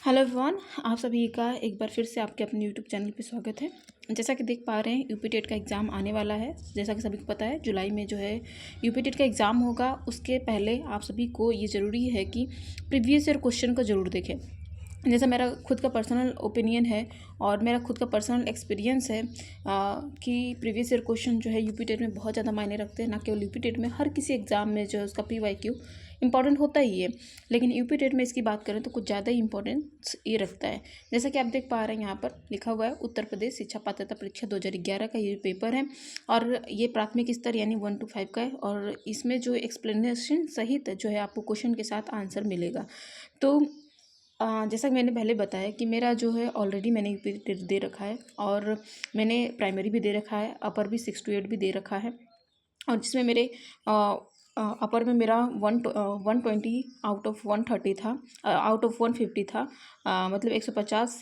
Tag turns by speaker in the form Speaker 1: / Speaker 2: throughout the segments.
Speaker 1: Hello everyone, आप सभी का एक बार फिर से आपके अपने यूट्यूब चैनल पे स्वागत है। जैसा कि देख पा रहे हैं, यूपी टेट का एग्ज़ाम आने वाला है। जैसा कि सभी को पता है, जुलाई में जो है यूपी टेट का एग्ज़ाम होगा। उसके पहले आप सभी को ये ज़रूरी है कि प्रीवियस ईयर क्वेश्चन को ज़रूर देखें। जैसा मेरा खुद का पर्सनल ओपिनियन है और मेरा खुद का पर्सनल एक्सपीरियंस है कि प्रीवियस ईयर क्वेश्चन जो है यूपी टेट में बहुत ज़्यादा मायने रखते हैं। ना केवल यूपी टेट में, हर किसी एग्ज़ाम में जो है उसका PYQ इंपॉर्टेंट होता ही है, लेकिन यूपी टेट में इसकी बात करें तो कुछ ज़्यादा ही इंपॉर्टेंस ये रखता है। जैसा कि आप देख पा रहे हैं, यहाँ पर लिखा हुआ है उत्तर प्रदेश शिक्षा पात्रता परीक्षा 2011 का ये पेपर है और ये प्राथमिक स्तर यानी 1 to 5 का है। और इसमें जो एक्सप्लेनेशन सहित जो है आपको क्वेश्चन के साथ आंसर मिलेगा। तो जैसा कि मैंने पहले बताया कि मेरा जो है ऑलरेडी मैंने यूपी टेट दे रखा है और मैंने प्राइमरी भी दे रखा है, अपर भी 6 to 8 भी दे रखा है। और जिसमें मेरे अपर में मेरा 120 आउट ऑफ 130 था, आउट ऑफ 150 था। मतलब 150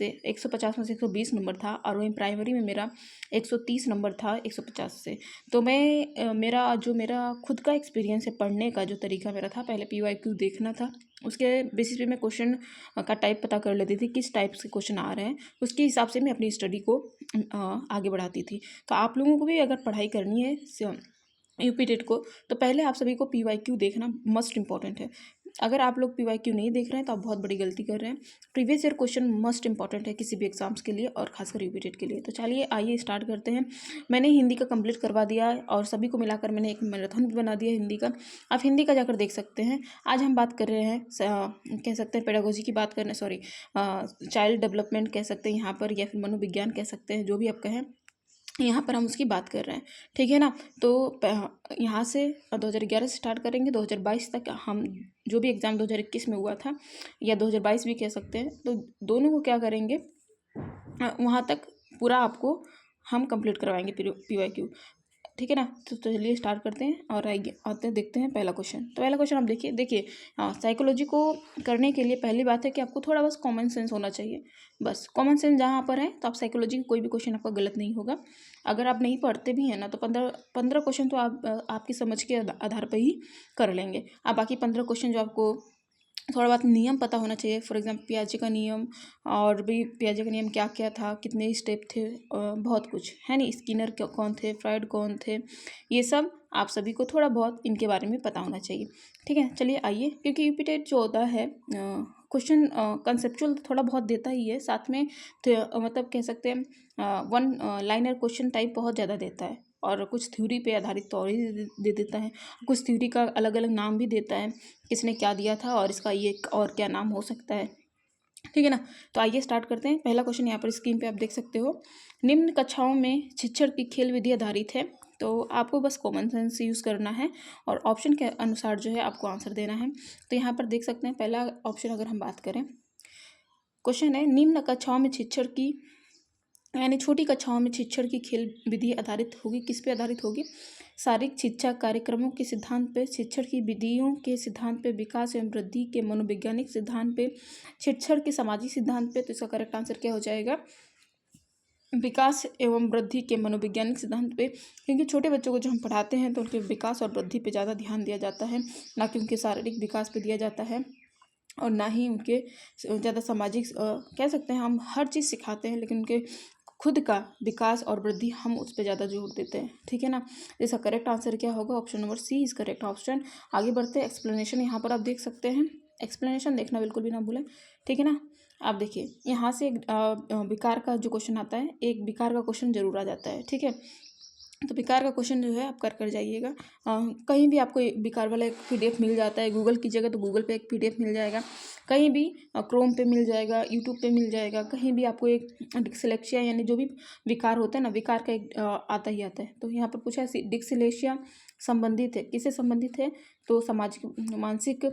Speaker 1: में से 120 नंबर था। और वहीं प्राइमरी में मेरा 130 नंबर था 150 से। तो मेरा खुद का एक्सपीरियंस है, पढ़ने का जो तरीका मेरा था, पहले PYQ देखना था, उसके बेसिस पे मैं क्वेश्चन का टाइप पता कर लेती थी, किस टाइप से क्वेश्चन आ रहे हैं, उसके हिसाब से मैं अपनी स्टडी को आगे बढ़ाती थी। तो आप लोगों को भी अगर पढ़ाई करनी है यूपी टेट को, तो पहले आप सभी को PYQ देखना मस्ट इंपॉर्टेंट है। अगर आप लोग PYQ नहीं देख रहे हैं तो आप बहुत बड़ी गलती कर रहे हैं। Previous year question must important है किसी भी एग्जाम्स के लिए और खासकर यूपी टेट के लिए। तो चलिए आइए स्टार्ट करते हैं। मैंने हिंदी का कंप्लीट करवा दिया है और सभी को मिलाकर मैंने एक मैराथन भी बना दिया हिंदी का। आप हिंदी का जाकर देख सकते हैं। आज हम बात कर रहे हैं कह सकते हैं पेडागोजी की बात करने, सॉरी चाइल्ड डेवलपमेंट कह सकते हैं यहाँ पर, या फिर मनोविज्ञान कह सकते हैं, जो भी आप कहें, यहाँ पर हम उसकी बात कर रहे हैं। ठीक है ना। तो यहाँ से 2011 से स्टार्ट करेंगे 2022 तक। हम जो भी एग्ज़ाम 2021 में हुआ था या 2022 भी कह सकते हैं, तो दोनों को क्या करेंगे, वहाँ तक पूरा आपको हम कंप्लीट करवाएंगे PYQ। ठीक है ना। तो चलिए स्टार्ट करते हैं और आइए आते हैं, देखते हैं पहला क्वेश्चन। तो पहला क्वेश्चन आप देखिए साइकोलॉजी को करने के लिए पहली बात है कि आपको थोड़ा बस कॉमन सेंस होना चाहिए। बस कॉमन सेंस जहाँ पर है तो आप साइकोलॉजी का कोई भी क्वेश्चन आपका गलत नहीं होगा। अगर आप नहीं पढ़ते भी हैं ना तो 15 क्वेश्चन तो आप आपकी समझ के आधार पर ही कर लेंगे। अब बाकी 15 क्वेश्चन जो आपको थोड़ा बहुत नियम पता होना चाहिए। फॉर एग्जाम्पल पियाजे का नियम, और भी पियाजे का नियम क्या क्या था, कितने स्टेप थे, बहुत कुछ है नहीं। स्किनर कौन थे, फ्राइड कौन थे, ये सब आप सभी को थोड़ा बहुत इनके बारे में पता होना चाहिए। ठीक है, चलिए आइए। क्योंकि यूपी टेट जो होता है क्वेश्चन कंसेप्चुअल थोड़ा बहुत देता ही है, साथ में मतलब कह सकते हैं वन लाइनर क्वेश्चन टाइप बहुत ज़्यादा देता है। और कुछ थ्योरी पे आधारित तो और ही दे देता है। कुछ थ्योरी का अलग अलग नाम भी देता है, किसने क्या दिया था और इसका ये और क्या नाम हो सकता है। ठीक है ना। तो आइए स्टार्ट करते हैं। पहला क्वेश्चन यहाँ पर स्क्रीन पे आप देख सकते हो। निम्न कक्षाओं में शिक्षण की खेल विधि आधारित है। तो आपको बस कॉमन सेंस यूज़ करना है और ऑप्शन के अनुसार जो है आपको आंसर देना है। तो यहाँ पर देख सकते हैं पहला ऑप्शन अगर हम बात करें, क्वेश्चन है निम्न कक्षाओं में शिक्षण की, यानी छोटी कक्षाओं में शिक्षण की खेल विधि आधारित होगी। किस पे आधारित होगी? शारीरिक शिक्षा कार्यक्रमों के सिद्धांत पे, शिक्षण की विधियों के सिद्धांत पे, विकास एवं वृद्धि के मनोवैज्ञानिक सिद्धांत पे, शिक्षण के सामाजिक सिद्धांत पे। तो इसका करेक्ट आंसर क्या हो जाएगा? विकास एवं वृद्धि के मनोवैज्ञानिक सिद्धांत पे। क्योंकि छोटे बच्चों को जो हम पढ़ाते हैं तो उनके विकास और वृद्धि पे ज़्यादा ध्यान दिया जाता है, ना कि उनके शारीरिक विकास पे दिया जाता है, और ना ही उनके ज़्यादा सामाजिक कह सकते हैं। हम हर चीज़ सिखाते हैं लेकिन उनके खुद का विकास और वृद्धि हम उस पर ज़्यादा जोर देते हैं। ठीक है ना। इसका करेक्ट आंसर क्या होगा? Option number C is correct option. आगे बढ़ते हैं। एक्सप्लेनेशन यहाँ पर आप देख सकते हैं, एक्सप्लेनेशन देखना बिल्कुल भी ना भूलें। ठीक है ना। आप देखिए यहाँ से विकार का जो क्वेश्चन आता है, एक विकार का क्वेश्चन जरूर आ जाता है। ठीक है। तो विकार का क्वेश्चन जो है आप कर जाइएगा। कहीं भी आपको विकार वाला एक PDF मिल जाता है, गूगल कीजिएगा तो गूगल पे एक PDF मिल जाएगा, कहीं भी क्रोम पे मिल जाएगा, यूट्यूब पे मिल जाएगा, कहीं भी आपको एक डिस्लेक्सिया यानी जो भी विकार होता है ना, विकार का एक आता ही आता है। तो यहाँ पर पूछा है डिस्लेक्सिया संबंधित है, किससे संबंधित है? तो सामाजिक मानसिक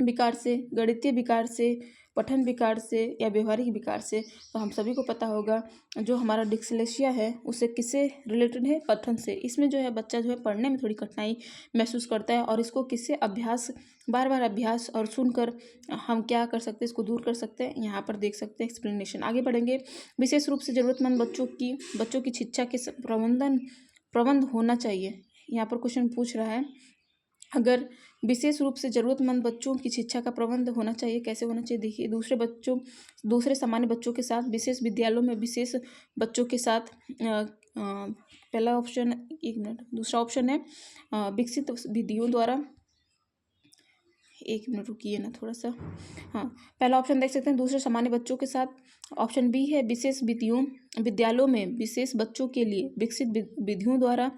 Speaker 1: विकार से, गणितीय विकार से, पठन विकार से, या व्यवहारिक विकार से। तो हम सभी को पता होगा जो हमारा डिस्लेक्सिया है उससे किससे रिलेटेड है? पठन से। इसमें जो है बच्चा जो है पढ़ने में थोड़ी कठिनाई महसूस करता है, और इसको किससे? अभ्यास, बार बार अभ्यास और सुनकर हम क्या कर सकते हैं, इसको दूर कर सकते हैं। यहाँ पर देख सकते हैं एक्सप्लेनेशन। आगे बढ़ेंगे। विशेष रूप से ज़रूरतमंद बच्चों की शिक्षा के प्रबंध होना चाहिए। यहाँ पर क्वेश्चन पूछ रहा है, अगर विशेष रूप से ज़रूरतमंद बच्चों की शिक्षा का प्रबंध होना चाहिए। कैसे होना चाहिए देखिए, दूसरे सामान्य बच्चों के साथ विशेष विद्यालयों में विशेष बच्चों के साथ पहला ऑप्शन, एक मिनट, दूसरा ऑप्शन है विकसित विधियों द्वारा, एक मिनट रुकिए ना थोड़ा सा, हाँ, पहला ऑप्शन देख सकते हैं दूसरे सामान्य बच्चों के साथ। ऑप्शन बी है विशेष विद्यालयों में विशेष बच्चों के लिए विकसित विधियों द्वारा।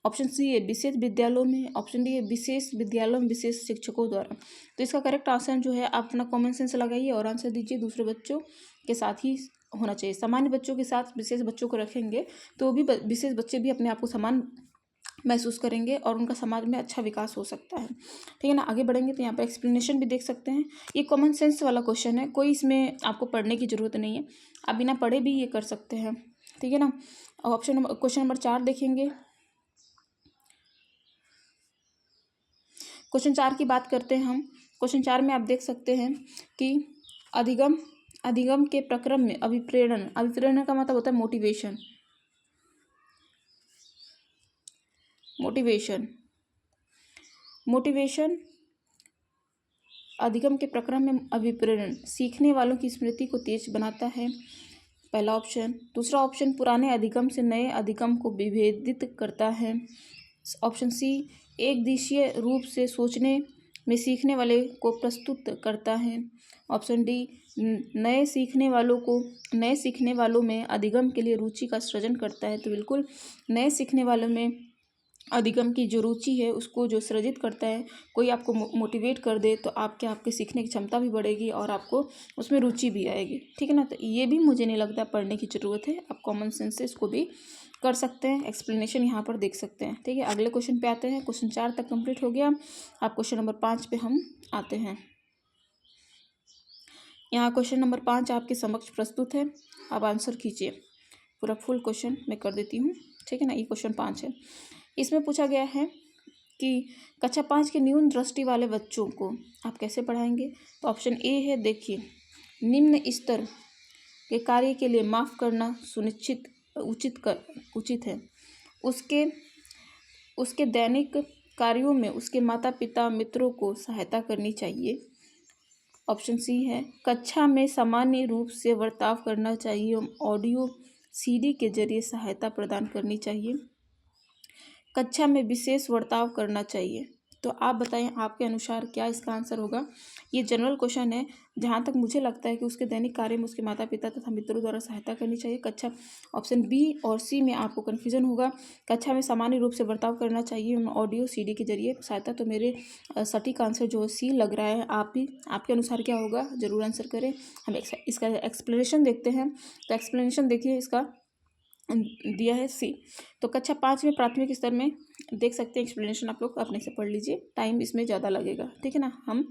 Speaker 1: ऑप्शन सी है विशेष विद्यालयों में। ऑप्शन डी है विशेष विद्यालयों में विशेष शिक्षकों द्वारा। तो इसका करेक्ट आंसर जो है आप अपना कॉमन सेंस लगाइए और आंसर दीजिए दूसरे बच्चों के साथ ही होना चाहिए। सामान्य बच्चों के साथ विशेष बच्चों को रखेंगे तो भी विशेष बच्चे भी अपने आप को समान महसूस करेंगे और उनका समाज में अच्छा विकास हो सकता है। ठीक है ना, आगे बढ़ेंगे तो यहाँ पर एक्सप्लेनेशन भी देख सकते हैं। ये कॉमन सेंस वाला क्वेश्चन है, कोई इसमें आपको पढ़ने की ज़रूरत नहीं है, आप बिना पढ़े भी ये कर सकते हैं। ठीक है ना, क्वेश्चन नंबर 4 देखेंगे। क्वेश्चन 4 की बात करते हैं हम। क्वेश्चन 4 में आप देख सकते हैं कि अधिगम के प्रक्रम में अभिप्रेरण का मतलब होता है मोटिवेशन। अधिगम के प्रक्रम में अभिप्रेरण सीखने वालों की स्मृति को तेज बनाता है, पहला ऑप्शन। दूसरा ऑप्शन पुराने अधिगम से नए अधिगम को विभेदित करता है। ऑप्शन सी एक दिशीय रूप से सोचने में सीखने वाले को प्रस्तुत करता है। ऑप्शन डी नए सीखने वालों में अधिगम के लिए रुचि का सृजन करता है। तो बिल्कुल नए सीखने वालों में अधिगम की जो रुचि है उसको जो सृजित करता है, कोई आपको मोटिवेट कर दे तो आपके सीखने की क्षमता भी बढ़ेगी और आपको उसमें रुचि भी आएगी। ठीक है ना, तो ये भी मुझे नहीं लगता पढ़ने की ज़रूरत है, आप कॉमन सेंस से इसको भी कर सकते हैं। एक्सप्लेनेशन यहाँ पर देख सकते हैं। ठीक है, अगले क्वेश्चन पे आते हैं। क्वेश्चन 4 तक कंप्लीट हो गया, आप क्वेश्चन नंबर 5 पे हम आते हैं। यहाँ क्वेश्चन नंबर 5 आपके समक्ष प्रस्तुत है, आप आंसर कीजिए। पूरा फुल क्वेश्चन मैं कर देती हूँ। ठीक है ना, ये क्वेश्चन 5 है। इसमें पूछा गया है कि कक्षा 5 के न्यून दृष्टि वाले बच्चों को आप कैसे पढ़ाएंगे। तो ऑप्शन ए है, देखिए, निम्न स्तर के कार्य के लिए माफ़ करना उचित है। उसके दैनिक कार्यों में उसके माता पिता मित्रों को सहायता करनी चाहिए। ऑप्शन सी है, कक्षा में सामान्य रूप से बर्ताव करना चाहिए, ऑडियो सीडी के जरिए सहायता प्रदान करनी चाहिए, कक्षा में विशेष बर्ताव करना चाहिए। तो आप बताएं आपके अनुसार क्या इसका आंसर होगा। ये जनरल क्वेश्चन है, जहाँ तक मुझे लगता है कि उसके दैनिक कार्य में उसके माता पिता तथा मित्रों द्वारा सहायता करनी चाहिए। कक्षा ऑप्शन बी और सी में आपको कन्फ्यूजन होगा। कक्षा में सामान्य रूप से बर्ताव करना चाहिए, ऑडियो सीडी के जरिए सहायता। तो मेरे सटीक आंसर जो सी लग रहा है। आपके अनुसार क्या होगा ज़रूर आंसर करें। हम इसका एक्सप्लेनेशन देखते हैं। तो एक्सप्लेनेशन देखिए, इसका दिया है सी। तो कक्षा 5 में प्राथमिक स्तर में देख सकते हैं, एक्सप्लेनेशन आप लोग अपने से पढ़ लीजिए, टाइम इसमें ज़्यादा लगेगा। ठीक है ना, हम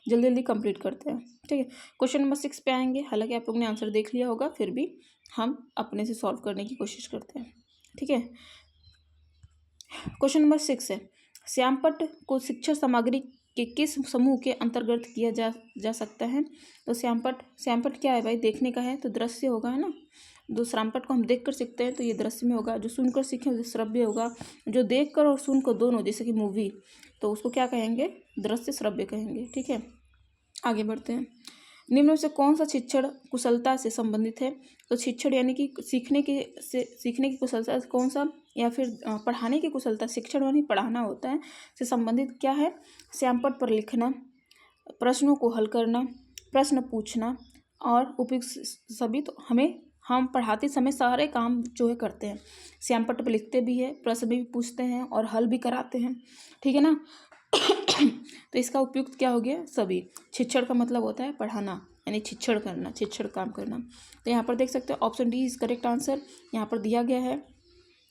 Speaker 1: जल्दी जल्दी कंप्लीट करते हैं। ठीक है, क्वेश्चन नंबर 6 पे आएंगे। हालांकि आप लोग ने आंसर देख लिया होगा, फिर भी हम अपने से सॉल्व करने की कोशिश करते हैं। ठीक है, क्वेश्चन नंबर 6 है, श्यामपट्ट को शिक्षण सामग्री के किस समूह के अंतर्गत किया जा सकता है। तो श्यामपट्ट क्या है भाई, देखने का है तो दृश्य होगा, है ना। जो श्यामपट्ट को हम देखकर सीखते हैं तो ये दृश्य में होगा, जो सुनकर सीखें वो श्रव्य होगा, जो देखकर और सुनकर दोनों, जैसे कि मूवी, तो उसको क्या कहेंगे, दृश्य श्रव्य कहेंगे। ठीक है, आगे बढ़ते हैं। निम्न में से कौन सा शिक्षण कुशलता से संबंधित है। तो शिक्षण यानी कि सीखने की कुशलता कौन सा, या फिर पढ़ाने की कुशलता, शिक्षण यानी पढ़ाना होता है, से संबंधित क्या है, श्यामपट्ट पर लिखना, प्रश्नों को हल करना, प्रश्न पूछना और उपयुक्त सभी। तो हम पढ़ाते समय सारे काम जो है करते हैं, श्यामपट्ट पर लिखते भी है, प्रश्न भी पूछते हैं और हल भी कराते हैं। ठीक है ना। तो इसका उपयुक्त क्या हो गया, सभी। शिक्षण का मतलब होता है पढ़ाना, यानी शिक्षण करना, शिक्षण काम करना। तो यहाँ पर देख सकते हैं option D is correct answer. यहाँ पर दिया गया है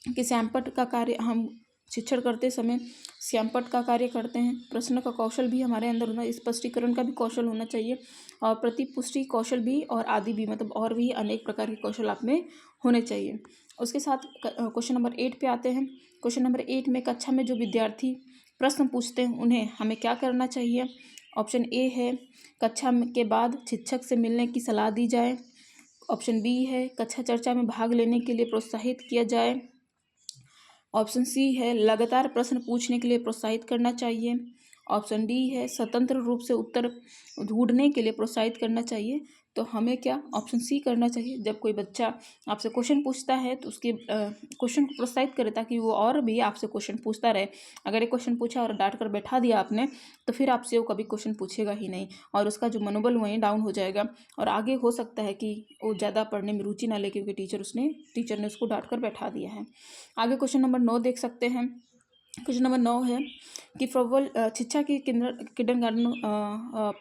Speaker 1: कि श्यामपट्ट का कार्य, हम शिक्षण करते समय श्यामपट्ट का कार्य करते हैं। प्रश्न का कौशल भी हमारे अंदर होना, स्पष्टीकरण का भी कौशल होना चाहिए, और प्रतिपुष्टि कौशल भी, और आदि भी, मतलब और भी अनेक प्रकार के कौशल आप में होने चाहिए। उसके साथ क्वेश्चन नंबर 8 पे आते हैं। क्वेश्चन नंबर 8 में कक्षा में जो विद्यार्थी प्रश्न पूछते हैं उन्हें हमें क्या करना चाहिए। ऑप्शन ए है, कक्षा के बाद शिक्षक से मिलने की सलाह दी जाए। ऑप्शन बी है, कक्षा चर्चा में भाग लेने के लिए प्रोत्साहित किया जाए। ऑप्शन सी है, लगातार प्रश्न पूछने के लिए प्रोत्साहित करना चाहिए। ऑप्शन डी है स्वतंत्र रूप से उत्तर ढूंढने के लिए प्रोत्साहित करना चाहिए। तो हमें क्या ऑप्शन सी करना चाहिए। जब कोई बच्चा आपसे क्वेश्चन पूछता है तो उसके क्वेश्चन को प्रोत्साहित करें ताकि वो और भी आपसे क्वेश्चन पूछता रहे। अगर एक क्वेश्चन पूछा और डांट कर बैठा दिया आपने तो फिर आपसे वो कभी क्वेश्चन पूछेगा ही नहीं और उसका जो मनोबल वहीं डाउन हो जाएगा और आगे हो सकता है कि वो ज़्यादा पढ़ने में रुचि ना ले क्योंकि टीचर ने उसको डांट कर बैठा दिया है। आगे क्वेश्चन नंबर 9 देख सकते हैं। क्वेश्चन नंबर 9 है कि फ्रोवेल शिक्षा की किंडरगार्टन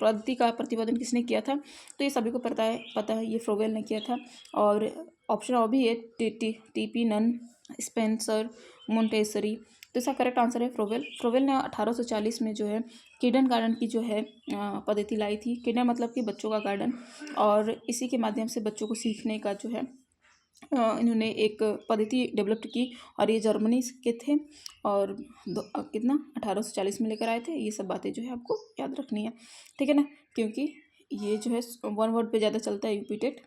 Speaker 1: पद्धति का प्रतिपादन किसने किया था। तो ये सभी को पता है ये फ्रोवेल ने किया था। और ऑप्शन और भी है T P Nunn, Spencer, Montessori. तो इसका करेक्ट आंसर है फ्रोवेल। फ्रोवेल ने 1840 में जो है किंडरगार्टन की जो है पद्धति लाई थी। किंडर मतलब कि बच्चों का गार्डन, और इसी के माध्यम से बच्चों को सीखने का जो है इन्होंने एक पद्धति डेवलप की और ये जर्मनी के थे और कितना 1840 में लेकर आए थे। ये सब बातें जो है आपको याद रखनी है, ठीक है ना, क्योंकि ये जो है वन वर्ड पे ज़्यादा चलता है यूपी टेट,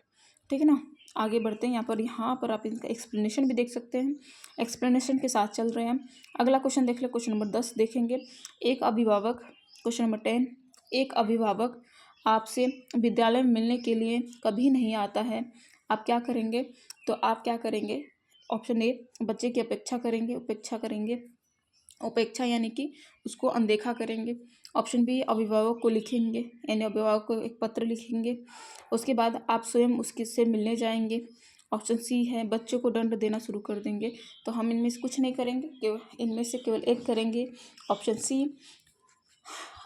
Speaker 1: ठीक है ना। आगे बढ़ते हैं। यहाँ पर आप इनका एक्सप्लेनेशन भी देख सकते हैं। एक्सप्लेनेशन के साथ चल रहे हैं। अगला क्वेश्चन देख ले, क्वेश्चन नंबर 10 देखेंगे। एक अभिभावक, क्वेश्चन नंबर 10, एक अभिभावक आपसे विद्यालय में मिलने के लिए कभी नहीं आता है, आप क्या करेंगे। तो आप क्या करेंगे। ऑप्शन ए बच्चे की उपेक्षा यानी कि उसको अनदेखा करेंगे। ऑप्शन बी अभिभावक को लिखेंगे यानी अभिभावक को एक पत्र लिखेंगे। उसके बाद आप स्वयं उसके से मिलने जाएंगे। ऑप्शन सी है बच्चों को दंड देना शुरू कर देंगे। तो हम इनमें से कुछ नहीं करेंगे, केवल इनमें से केवल एक करेंगे। ऑप्शन सी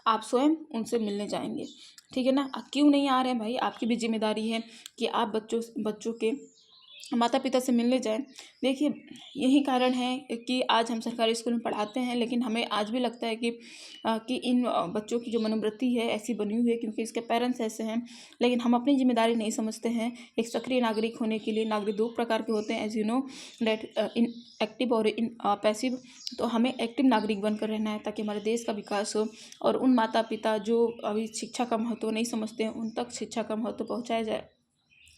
Speaker 1: आप स्वयं उनसे मिलने जाएंगे, ठीक है ना। क्यों नहीं आ रहे हैं भाई, आपकी भी जिम्मेदारी है कि आप बच्चों के माता पिता से मिलने जाएं। देखिए यही कारण है कि आज हम सरकारी स्कूल में पढ़ाते हैं, लेकिन हमें आज भी लगता है कि इन बच्चों की जो मनोवृत्ति है ऐसी बनी हुई है क्योंकि इसके पेरेंट्स ऐसे हैं। लेकिन हम अपनी जिम्मेदारी नहीं समझते हैं। एक सक्रिय नागरिक होने के लिए नागरिक दो प्रकार के होते हैं, as you know that, in active और इन पैसिव। तो हमें एक्टिव नागरिक बनकर रहना है ताकि हमारे देश का विकास हो और उन माता पिता जो अभी शिक्षा का महत्व नहीं समझते हैं उन तक शिक्षा का महत्व पहुँचाया जाए।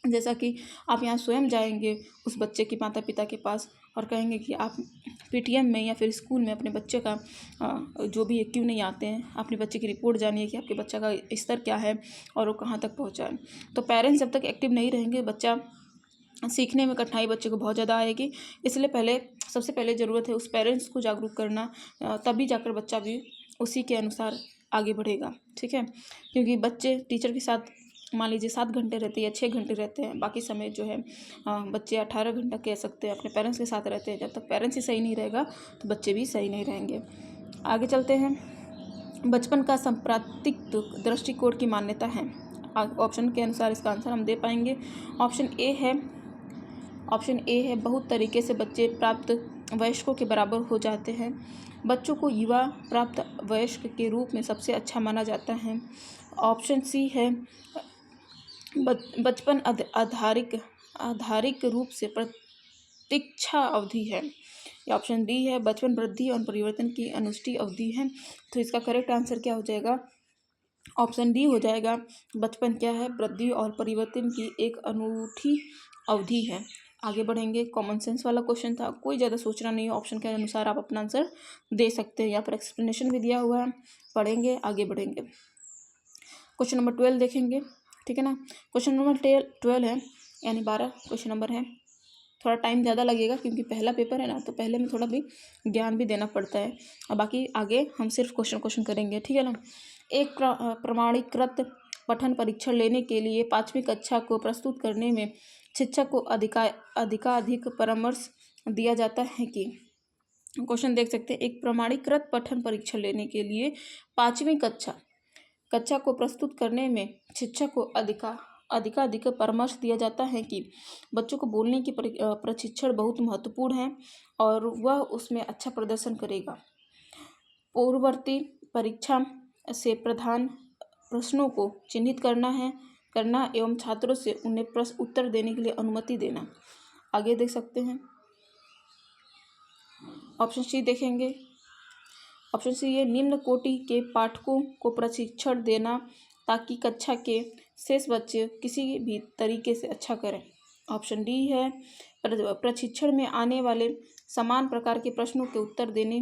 Speaker 1: जैसा कि आप यहाँ स्वयं जाएंगे उस बच्चे के माता पिता के पास और कहेंगे कि आप पीटीएम में या फिर स्कूल में अपने बच्चे का जो भी क्यों नहीं आते हैं, अपने बच्चे की रिपोर्ट जानिए कि आपके बच्चा का स्तर क्या है और वो कहाँ तक पहुँचा है। तो पेरेंट्स जब तक एक्टिव नहीं रहेंगे बच्चा सीखने में कठिनाई बच्चे को बहुत ज़्यादा आएगी। इसलिए सबसे पहले ज़रूरत है उस पेरेंट्स को जागरूक करना, तभी जाकर बच्चा भी उसी के अनुसार आगे बढ़ेगा, ठीक है। क्योंकि बच्चे टीचर के साथ मान लीजिए 7 घंटे रहते हैं या 6 घंटे रहते हैं, बाकी समय जो है बच्चे 18 घंटा कह सकते हैं अपने पेरेंट्स के साथ रहते हैं। जब तक पेरेंट्स ही सही नहीं रहेगा तो बच्चे भी सही नहीं रहेंगे। आगे चलते हैं। बचपन का सांप्रदायिक दृष्टिकोण की मान्यता है। ऑप्शन के अनुसार इसका आंसर हम दे पाएंगे। ऑप्शन ए है बहुत तरीके से बच्चे प्राप्त वयस्कों के बराबर हो जाते हैं। बच्चों को युवा प्राप्त वयस्क के रूप में सबसे अच्छा माना जाता है। ऑप्शन सी है बचपन आधारिक रूप से प्रतीक्षा अवधि है। या ऑप्शन डी है बचपन वृद्धि और परिवर्तन की अनुष्ठी अवधि है। तो इसका करेक्ट आंसर क्या हो जाएगा। ऑप्शन डी हो जाएगा। बचपन क्या है, वृद्धि और परिवर्तन की एक अनूठी अवधि है। आगे बढ़ेंगे। कॉमन सेंस वाला क्वेश्चन था, कोई ज़्यादा सोचना नहीं है, ऑप्शन के अनुसार आप अपना आंसर दे सकते हैं। यहाँ पर एक्सप्लेनेशन भी दिया हुआ है, पढ़ेंगे आगे बढ़ेंगे। क्वेश्चन नंबर 12 देखेंगे, ठीक है ना। क्वेश्चन नंबर 12 है यानी 12 क्वेश्चन नंबर है। थोड़ा टाइम ज़्यादा लगेगा क्योंकि पहला पेपर है ना, तो पहले में थोड़ा भी ज्ञान भी देना पड़ता है और बाकी आगे हम सिर्फ क्वेश्चन करेंगे, ठीक है ना। एक प्रमाणीकृत पठन परीक्षण लेने के लिए 5वीं कक्षा को प्रस्तुत करने में शिक्षक को अधिक परामर्श दिया जाता है कि। क्वेश्चन देख सकते हैं। एक प्रमाणीकृत पठन परीक्षण लेने के लिए 5वीं कक्षा को प्रस्तुत करने में शिक्षक को अधिक परामर्श दिया जाता है कि बच्चों को बोलने की प्रशिक्षण बहुत महत्वपूर्ण है और वह उसमें अच्छा प्रदर्शन करेगा। पूर्ववर्ती परीक्षा से प्रधान प्रश्नों को चिन्हित करना एवं छात्रों से उन्हें प्रश्न उत्तर देने के लिए अनुमति देना। आगे देख सकते हैं। ऑप्शन सी देखेंगे। ऑप्शन सी ये निम्न कोटि के पाठकों को प्रशिक्षण देना ताकि कक्षा के शेष बच्चे किसी भी तरीके से अच्छा करें। ऑप्शन डी है प्रशिक्षण में आने वाले समान प्रकार के प्रश्नों के उत्तर देने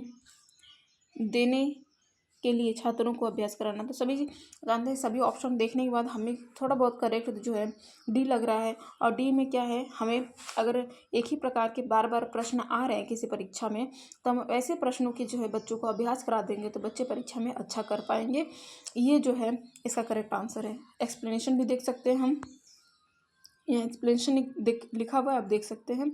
Speaker 1: के लिए छात्रों को अभ्यास कराना। तो सभी जानते हैं, सभी ऑप्शन देखने के बाद हमें थोड़ा बहुत करेक्ट जो है डी लग रहा है। और डी में क्या है, हमें अगर एक ही प्रकार के बार बार प्रश्न आ रहे हैं किसी परीक्षा में, तो हम ऐसे प्रश्नों की जो है बच्चों को अभ्यास करा देंगे तो बच्चे परीक्षा में अच्छा कर पाएंगे। ये जो है इसका करेक्ट आंसर है। एक्सप्लेनेशन भी देख सकते हैं हम, यहाँ एक्सप्लेनेशन लिखा हुआ है, आप देख सकते हैं।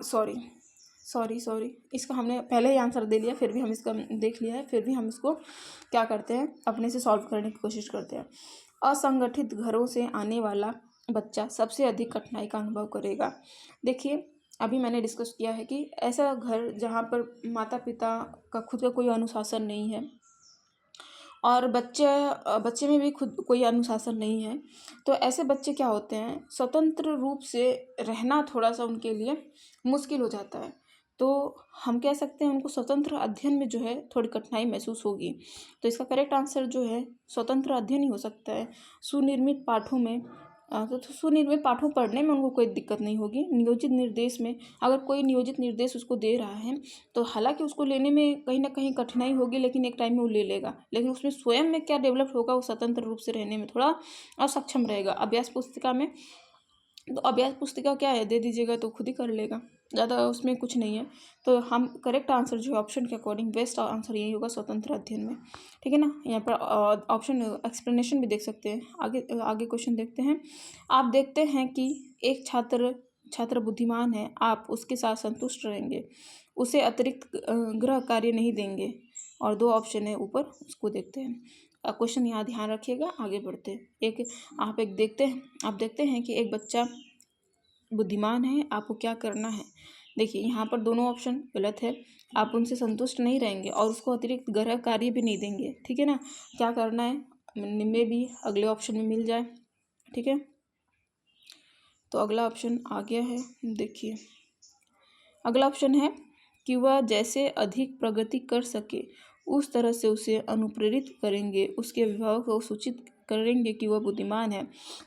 Speaker 1: सॉरी इसका हमने पहले ही आंसर दे लिया, फिर भी हम इसका देख लिया है, फिर भी हम इसको क्या करते हैं, अपने से सॉल्व करने की कोशिश करते हैं। असंगठित घरों से आने वाला बच्चा सबसे अधिक कठिनाई का अनुभव करेगा। देखिए, अभी मैंने डिस्कस किया है कि ऐसा घर जहाँ पर माता पिता का खुद का कोई अनुशासन नहीं है और बच्चे में भी खुद कोई अनुशासन नहीं है, तो ऐसे बच्चे क्या होते हैं, स्वतंत्र रूप से रहना थोड़ा सा उनके लिए मुश्किल हो जाता है। तो हम कह सकते हैं उनको स्वतंत्र अध्ययन में जो है थोड़ी कठिनाई महसूस होगी। तो इसका करेक्ट आंसर जो है स्वतंत्र अध्ययन ही हो सकता है। सुनिर्मित पाठों में तो सुनिर्मित पाठों पढ़ने में उनको कोई दिक्कत नहीं होगी। नियोजित निर्देश में अगर कोई नियोजित निर्देश उसको दे रहा है तो हालांकि उसको लेने में कहीं ना कहीं कठिनाई होगी, लेकिन एक टाइम में वो ले लेगा। लेकिन उसमें स्वयं में क्या डेवलप होगा, वो स्वतंत्र रूप से रहने में थोड़ा असक्षम रहेगा। अभ्यास पुस्तिका में तो अभ्यास पुस्तिका क्या है, दे दीजिएगा तो खुद ही कर लेगा, ज़्यादा उसमें कुछ नहीं है। तो हम करेक्ट आंसर जो है ऑप्शन के अकॉर्डिंग बेस्ट आंसर यही होगा, स्वतंत्र अध्ययन में। ठीक है ना। यहाँ पर ऑप्शन एक्सप्लेनेशन भी देख सकते हैं। आगे क्वेश्चन देखते हैं। आप देखते हैं कि एक छात्र बुद्धिमान है, आप उसके साथ संतुष्ट रहेंगे, उसे अतिरिक्त गृह कार्य नहीं देंगे। और दो ऑप्शन है ऊपर, उसको देखते हैं। क्वेश्चन यहाँ ध्यान रखिएगा, आगे बढ़ते हैं। आप देखते हैं कि एक बच्चा बुद्धिमान है, आपको क्या करना है। देखिए, यहाँ पर दोनों ऑप्शन गलत है। आप उनसे संतुष्ट नहीं रहेंगे और उसको अतिरिक्त गृह कार्य भी नहीं देंगे। ठीक है ना। क्या करना है, में भी अगले ऑप्शन में मिल जाए। ठीक है, तो अगला ऑप्शन आ गया है। देखिए, अगला ऑप्शन है कि वह जैसे अधिक प्रगति कर सके उस तरह से उसे अनुप्रेरित करेंगे, उसके अभिभावक को सूचित करेंगे कि वह बुद्धिमान है।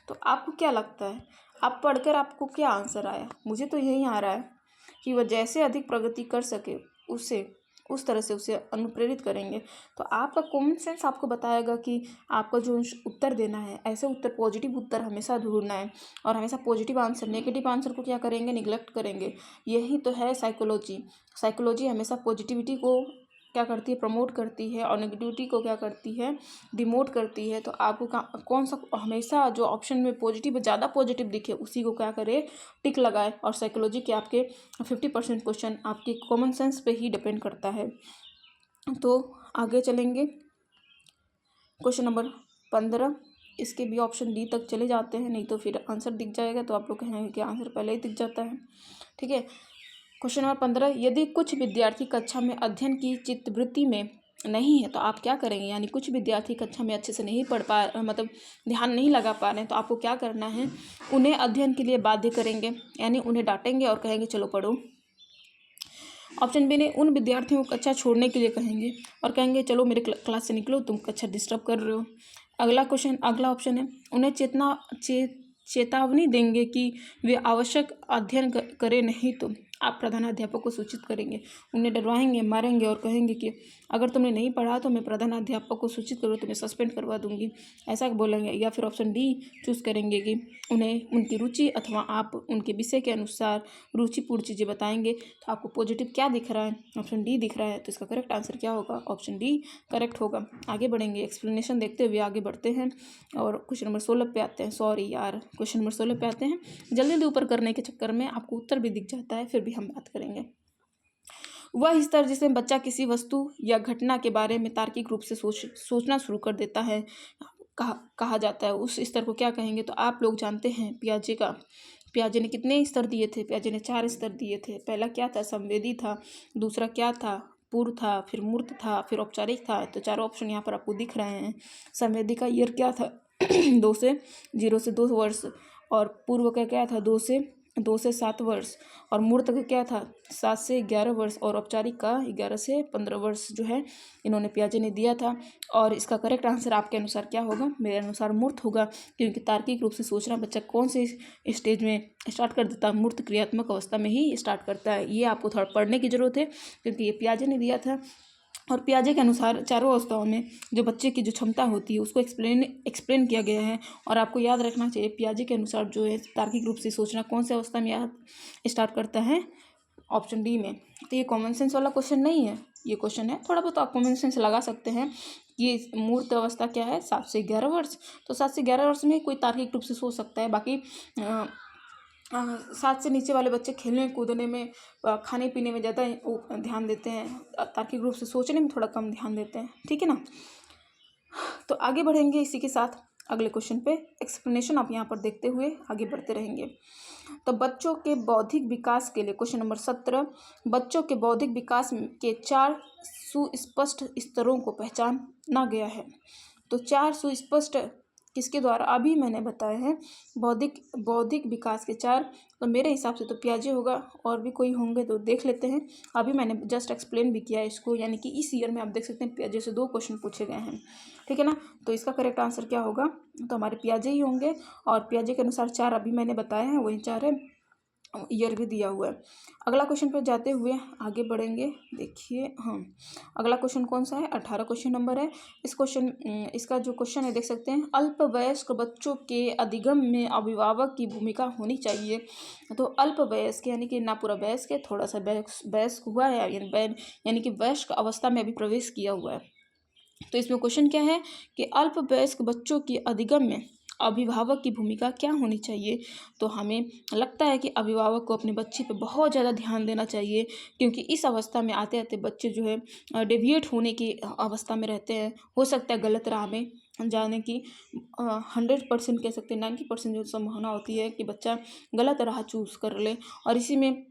Speaker 1: तो आपको क्या लगता है, आप पढ़कर आपको क्या आंसर आया? मुझे तो यही आ रहा है कि वह जैसे अधिक प्रगति कर सके उस तरह से उसे अनुप्रेरित करेंगे। तो आपका कॉमन सेंस आपको बताएगा कि आपका जो उत्तर देना है, ऐसे उत्तर पॉजिटिव उत्तर हमेशा ढूंढना है और हमेशा पॉजिटिव आंसर, नेगेटिव आंसर को क्या करेंगे, निगलेक्ट करेंगे। यही तो है साइकोलॉजी हमेशा पॉजिटिविटी को क्या करती है, प्रमोट करती है, और नेगेटिविटी को क्या करती है, डिमोट करती है। तो आपको कौन सा हमेशा जो ऑप्शन में पॉजिटिव ज़्यादा पॉजिटिव दिखे उसी को क्या करे, टिक लगाए। और साइकोलॉजी के आपके 50% क्वेश्चन आपके कॉमन सेंस पे ही डिपेंड करता है। तो आगे चलेंगे, क्वेश्चन नंबर 15। इसके भी ऑप्शन डी तक चले जाते हैं, नहीं तो फिर आंसर दिख जाएगा तो आप लोग कहेंगे कि आंसर पहले ही दिख जाता है। ठीक है, क्वेश्चन नंबर 15। यदि कुछ विद्यार्थी कक्षा में अध्ययन की चित्तवृत्ति में नहीं है तो आप क्या करेंगे। यानी कुछ विद्यार्थी कक्षा में अच्छे से नहीं पढ़ पा मतलब ध्यान नहीं लगा पा रहे हैं, तो आपको क्या करना है, उन्हें अध्ययन के लिए बाध्य करेंगे, यानी उन्हें डांटेंगे और कहेंगे चलो पढ़ो। ऑप्शन बी ने उन विद्यार्थियों को कक्षा छोड़ने के लिए कहेंगे और कहेंगे चलो मेरे क्लास से निकलो, तुम कक्षा डिस्टर्ब कर रहे हो। अगला ऑप्शन है उन्हें चेतावनी देंगे कि वे आवश्यक अध्ययन करें, नहीं तो आप प्रधानाध्यापक को सूचित करेंगे, उन्हें डरवाएंगे, मारेंगे और कहेंगे कि अगर तुमने नहीं पढ़ा तो मैं प्रधानाध्यापक को सूचित करूँ, तुम्हें सस्पेंड करवा दूंगी, ऐसा बोलेंगे। या फिर ऑप्शन डी चूज़ करेंगे कि उन्हें उनकी रुचि अथवा आप उनके विषय के अनुसार रुचिपूर्ण चीज़ें बताएंगे। तो आपको पॉजिटिव क्या दिख रहा है, ऑप्शन डी दिख रहा है। तो इसका करेक्ट आंसर क्या होगा, ऑप्शन डी करेक्ट होगा। आगे बढ़ेंगे, एक्सप्लेनेशन देखते हुए आगे बढ़ते हैं और क्वेश्चन नंबर 16 पे आते हैं। क्वेश्चन नंबर 16 पे आते हैं। जल्दी ऊपर करने के चक्कर में आपको उत्तर भी दिख जाता है, फिर भी हम बात करेंगे। वह स्तर जिसमें बच्चा किसी वस्तु या घटना के बारे में तार्किक रूप से सोचना शुरू कर देता है कहा जाता है, उस स्तर को क्या कहेंगे। तो आप लोग जानते हैं पियाजे ने कितने स्तर दिए थे, पियाजे ने 4 स्तर दिए थे। पहला क्या था, संवेदी था, दूसरा क्या था, पूर्व था, फिर मूर्त था, फिर औपचारिक था। तो चारों ऑप्शन यहाँ पर आपको दिख रहे हैं। संवेदी का ईयर क्या था 0 से 2 वर्ष, और पूर्व का क्या था 2 से 7 वर्ष, और मूर्त का क्या था 7 से 11 वर्ष, और औपचारिक का 11 से 15 वर्ष जो है इन्होंने पियाजे ने दिया था। और इसका करेक्ट आंसर आपके अनुसार क्या होगा, मेरे अनुसार मूर्त होगा, क्योंकि तार्किक रूप से सोचना बच्चा कौन से स्टेज में स्टार्ट कर देता है, मूर्त क्रियात्मक अवस्था में ही स्टार्ट करता है। ये आपको थोड़ा पढ़ने की जरूरत है, क्योंकि ये पियाजे ने दिया था और पियाजे के अनुसार चारों अवस्थाओं में जो बच्चे की जो क्षमता होती है उसको एक्सप्लेन किया गया है। और आपको याद रखना चाहिए पियाजे के अनुसार जो है तार्किक रूप से सोचना कौन से अवस्था में याद स्टार्ट करता है, ऑप्शन डी में। तो ये कॉमन सेंस वाला क्वेश्चन नहीं है, ये क्वेश्चन है थोड़ा बहुत आप कॉमन सेंस लगा सकते हैं कि मूर्त अवस्था क्या है 7 से 11 वर्ष। तो 7 से 11 वर्ष में कोई तार्किक रूप से सोच सकता है। बाकी 7 से नीचे वाले बच्चे खेलने कूदने में, खाने पीने में ज़्यादा ध्यान देते हैं, तार्किक रूप से सोचने में थोड़ा कम ध्यान देते हैं। ठीक है ना। तो आगे बढ़ेंगे इसी के साथ अगले क्वेश्चन पे। एक्सप्लेनेशन आप यहाँ पर देखते हुए आगे बढ़ते रहेंगे। तो बच्चों के बौद्धिक विकास के लिए क्वेश्चन नंबर 17, बच्चों के बौद्धिक विकास के 4 सुस्पष्ट स्तरों को पहचाना गया है। तो 4 सुस्पष्ट किसके द्वारा? अभी मैंने बताया है बौद्धिक विकास के 4। तो मेरे हिसाब से तो पियाजे होगा, और भी कोई होंगे तो देख लेते हैं। अभी मैंने जस्ट एक्सप्लेन भी किया है इसको, यानी कि इस ईयर में आप देख सकते हैं पियाजे से 2 क्वेश्चन पूछे गए हैं। ठीक है ना। तो इसका करेक्ट आंसर क्या होगा? तो हमारे पियाजे ही होंगे, और पियाजे के अनुसार 4 अभी मैंने बताया है, वही 4 है, ईयर भी दिया हुआ है। अगला क्वेश्चन पे जाते हुए आगे बढ़ेंगे। देखिए हाँ, अगला क्वेश्चन कौन सा है? 18 क्वेश्चन नंबर है। इसका जो क्वेश्चन है देख सकते हैं, अल्पवयस्क बच्चों के अधिगम में अभिभावक की भूमिका होनी चाहिए। तो अल्पवयस्क यानी कि ना पूरा वयस्क है, थोड़ा सा वयस्क हुआ है, यानी कि वयस्क अवस्था में अभी प्रवेश किया हुआ है। तो इसमें क्वेश्चन क्या है कि अल्पवयस्क बच्चों की अधिगम में अभिभावक की भूमिका क्या होनी चाहिए। तो हमें लगता है कि अभिभावक को अपने बच्चे पे बहुत ज़्यादा ध्यान देना चाहिए, क्योंकि इस अवस्था में आते आते बच्चे जो है डेविएट होने की अवस्था में रहते हैं। हो सकता है गलत राह में जाने की 100% कह सकते हैं, 90% जो संभावना होती है कि बच्चा गलत राह चूज़ कर ले, और इसी में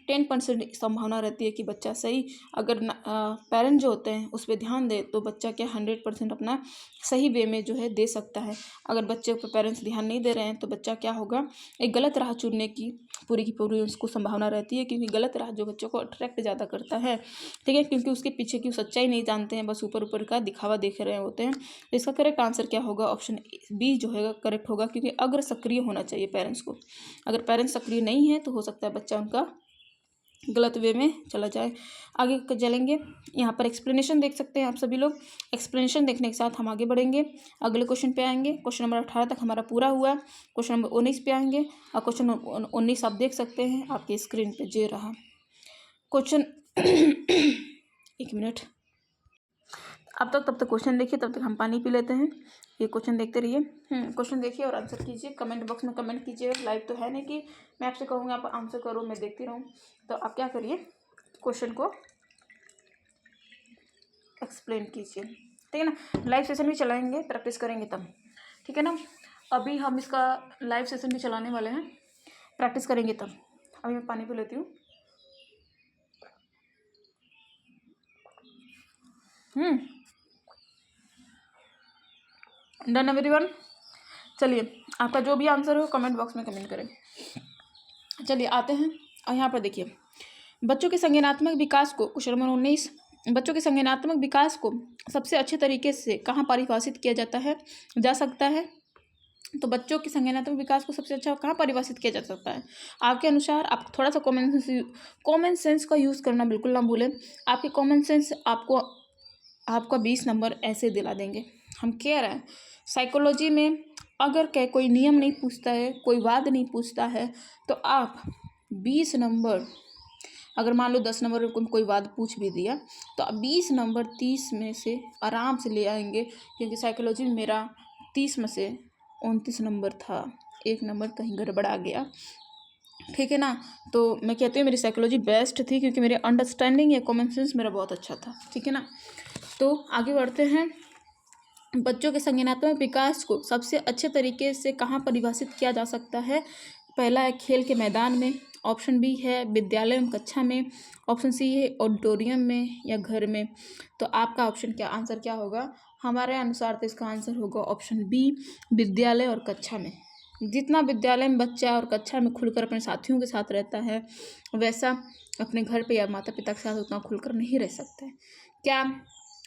Speaker 1: 10% संभावना रहती है कि बच्चा सही, अगर पेरेंट जो होते हैं उस पर ध्यान दे तो बच्चा क्या 100% अपना सही वे में जो है दे सकता है। अगर बच्चे पर पेरेंट्स ध्यान नहीं दे रहे हैं तो बच्चा क्या होगा, एक गलत राह चुनने की पूरी उसको संभावना रहती है, क्योंकि गलत राह जो बच्चों को अट्रैक्ट ज़्यादा करता है। ठीक है, क्योंकि उसके पीछे की सच्चाई नहीं जानते हैं, बस ऊपर ऊपर का दिखावा देख रहे होते हैं। तो इसका करेक्ट आंसर क्या होगा? ऑप्शन बी जो है करेक्ट होगा, क्योंकि अगर सक्रिय होना चाहिए पेरेंट्स को। अगर पेरेंट्स सक्रिय नहीं है तो हो सकता है बच्चा उनका गलत वे में चला जाए। आगे चलेंगे, यहाँ पर एक्सप्लेनेशन देख सकते हैं आप सभी लोग। एक्सप्लेनेशन देखने के साथ हम आगे बढ़ेंगे, अगले क्वेश्चन पे आएंगे। क्वेश्चन नंबर 18 तक हमारा पूरा हुआ। क्वेश्चन नंबर 19 पे आएंगे, और क्वेश्चन नंबर 19 आप देख सकते हैं आपकी स्क्रीन पे जे रहा क्वेश्चन। एक मिनट, अब तक तब तक क्वेश्चन देखिए, तब तक हम पानी पी लेते हैं। ये क्वेश्चन देखते रहिए। क्वेश्चन देखिए और आंसर कीजिए, कमेंट बॉक्स में कमेंट कीजिए। लाइव तो है नहीं कि मैं आपसे कहूँगा आप आंसर करो मैं देखती रहूँ। तो आप क्या करिए, क्वेश्चन को एक्सप्लेन कीजिए। ठीक है ना। लाइव सेशन भी चलाएंगे, प्रैक्टिस करेंगे तब। ठीक है ना। अभी हम इसका लाइव सेशन भी चलाने वाले हैं, प्रैक्टिस करेंगे तब। अभी मैं पानी पी लेती हूँ। Done everyone. चलिए, आपका जो भी आंसर हो कमेंट बॉक्स में कमेंट करें। चलिए आते हैं, और यहाँ पर देखिए, बच्चों के संज्ञानात्मक विकास को, क्वेश्चन नंबर 19, बच्चों के संज्ञानात्मक विकास को सबसे अच्छे तरीके से कहाँ परिभाषित किया जा सकता है। तो बच्चों के संज्ञानात्मक विकास को सबसे अच्छा कहाँ परिभाषित किया जा सकता है आपके अनुसार? आप थोड़ा सा कॉमन सेंस का यूज़ करना बिल्कुल ना भूलें। आपके कॉमन सेंस आपका 20 नंबर ऐसे दिला देंगे। हम कह रहे हैं साइकोलॉजी में अगर कोई नियम नहीं पूछता है, कोई वाद नहीं पूछता है, तो आप 20 नंबर, अगर मान लो 10 नंबर कोई वाद पूछ भी दिया तो आप 20 नंबर 30 में से आराम से ले आएंगे, क्योंकि साइकोलॉजी में मेरा 30 में से 29 नंबर था, 1 नंबर कहीं गड़बड़ा गया। ठीक है ना। तो मैं कहती हूँ मेरी साइकोलॉजी बेस्ट थी, क्योंकि मेरे अंडरस्टैंडिंग या कॉमन सेंस मेरा बहुत अच्छा था। ठीक है ना। तो आगे बढ़ते हैं, बच्चों के संज्ञानात्मक विकास को सबसे अच्छे तरीके से कहाँ परिभाषित किया जा सकता है? पहला है खेल के मैदान में, ऑप्शन बी है विद्यालय एवं कक्षा में, ऑप्शन सी है ऑडिटोरियम में या घर में। तो आपका ऑप्शन क्या आंसर क्या होगा? हमारे अनुसार तो इसका आंसर होगा ऑप्शन बी, विद्यालय और कक्षा में। जितना विद्यालय में बच्चा और कक्षा में खुलकर अपने साथियों के साथ रहता है, वैसा अपने घर पे या माता पिता के साथ उतना खुलकर नहीं रह सकता है। क्या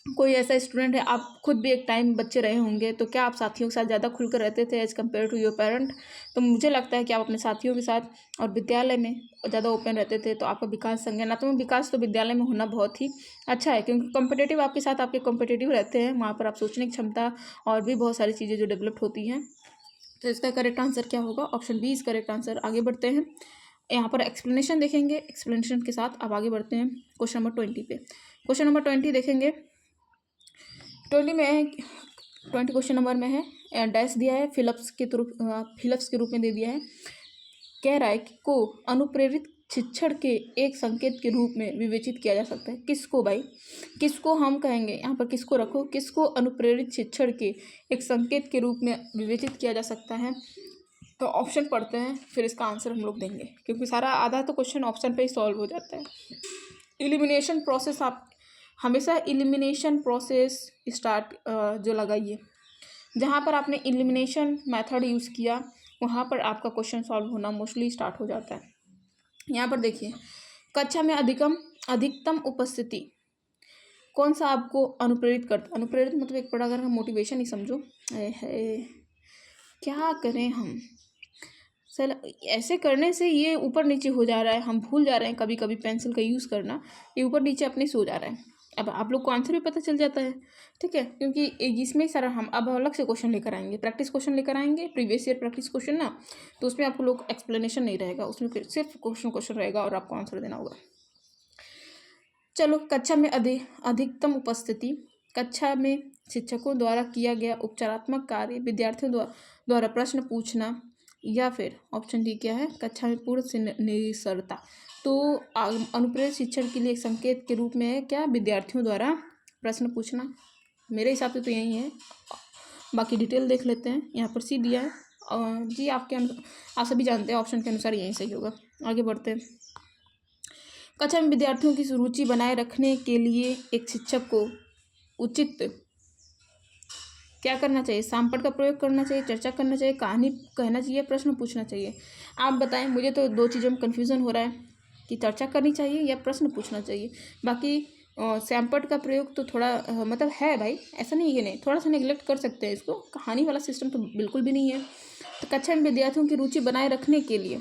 Speaker 1: कोई ऐसा स्टूडेंट है, आप खुद भी एक टाइम बच्चे रहे होंगे, तो क्या आप साथियों के साथ ज़्यादा खुलकर रहते थे as compare to your parent? तो मुझे लगता है कि आप अपने साथियों के साथ और विद्यालय में ज़्यादा ओपन रहते थे, तो आपका विकास, संज्ञानात्मक विकास तो विद्यालय में होना बहुत ही अच्छा है, क्योंकि कॉम्पिटिटिव आपके साथ आपके कॉम्पिटिटिव रहते हैं, वहाँ पर आप सोचने की क्षमता और भी बहुत सारी चीज़ें जो डेवलप्ड होती हैं। तो इसका करेक्ट आंसर क्या होगा? Option B is correct answer. आगे बढ़ते हैं, यहाँ पर एक्सप्लेनेशन देखेंगे, एक्सप्लेनेशन के साथ अब आगे बढ़ते हैं क्वेश्चन नंबर 20 पे। क्वेश्चन नंबर 20 देखेंगे, 20 में है, 20 क्वेश्चन नंबर में है, डैश दिया है, फिलप्स के रूप में दे दिया है। कह रहा है कि को अनुप्रेरित शिक्षण के एक संकेत के रूप में विवेचित किया जा सकता है। किसको भाई, किसको हम कहेंगे? यहाँ पर किसको रखो, किसको अनुप्रेरित शिक्षण के एक संकेत के रूप में विवेचित किया जा सकता है? तो ऑप्शन पढ़ते हैं, फिर इसका आंसर हम लोग देंगे, क्योंकि सारा आधा तो क्वेश्चन ऑप्शन पे ही सॉल्व हो जाता है। एलिमिनेशन प्रोसेस, आप हमेशा एलिमिनेशन प्रोसेस स्टार्ट जो लगाइए, जहाँ पर आपने एलिमिनेशन मेथड यूज़ किया वहाँ पर आपका क्वेश्चन सॉल्व होना मोस्टली स्टार्ट हो जाता है। यहाँ पर देखिए, कक्षा में अधिकतम उपस्थिति कौन सा आपको अनुप्रेरित करता? अनुप्रेरित मतलब एक प्रकार का मोटिवेशन ही समझो। है क्या करें हम, सर ऐसे करने से ये ऊपर नीचे हो जा रहा है, हम भूल जा रहे हैं कभी कभी पेंसिल का यूज़ करना, ये ऊपर नीचे अपने से हो जा रहा है। अब आप लोग को आंसर भी पता चल जाता है, ठीक है, क्योंकि इसमें सारा हम अब अलग से क्वेश्चन लेकर आएंगे, प्रैक्टिस क्वेश्चन लेकर आएंगे, प्रीवियस ईयर प्रैक्टिस क्वेश्चन ना, तो उसमें आपको लोग एक्सप्लेनेशन नहीं रहेगा, उसमें फिर सिर्फ क्वेश्चन रहेगा और आपको आंसर देना होगा। चलो, कक्षा में अधिकतम उपस्थिति, कक्षा में शिक्षकों द्वारा किया गया उपचारात्मक कार्य, विद्यार्थियों द्वारा प्रश्न पूछना, या फिर ऑप्शन डी क्या है, कक्षा में पूर्ण से निरसरता। तो अनुप्रेरित शिक्षण के लिए एक संकेत के रूप में है क्या? विद्यार्थियों द्वारा प्रश्न पूछना। मेरे हिसाब से तो यही है, बाकी डिटेल देख लेते हैं। यहाँ पर सी दिया है जी, आपके आप सभी जानते हैं ऑप्शन के अनुसार यही सही होगा। आगे बढ़ते हैं, कक्षा में विद्यार्थियों की रुचि बनाए रखने के लिए एक शिक्षक को उचित क्या करना चाहिए? सामपट का प्रयोग करना चाहिए, चर्चा करना चाहिए, कहानी कहना चाहिए, प्रश्न पूछना चाहिए। आप बताएं, मुझे तो दो चीज़ों में कन्फ्यूज़न हो रहा है कि चर्चा करनी चाहिए या प्रश्न पूछना चाहिए। बाकी सैमपट का प्रयोग तो थोड़ा मतलब है भाई, ऐसा नहीं है कि नहीं, थोड़ा सा नेग्लेक्ट कर सकते हैं इसको, कहानी वाला सिस्टम तो बिल्कुल भी नहीं है। तो कक्षा में विद्यार्थियों की रुचि बनाए रखने के लिए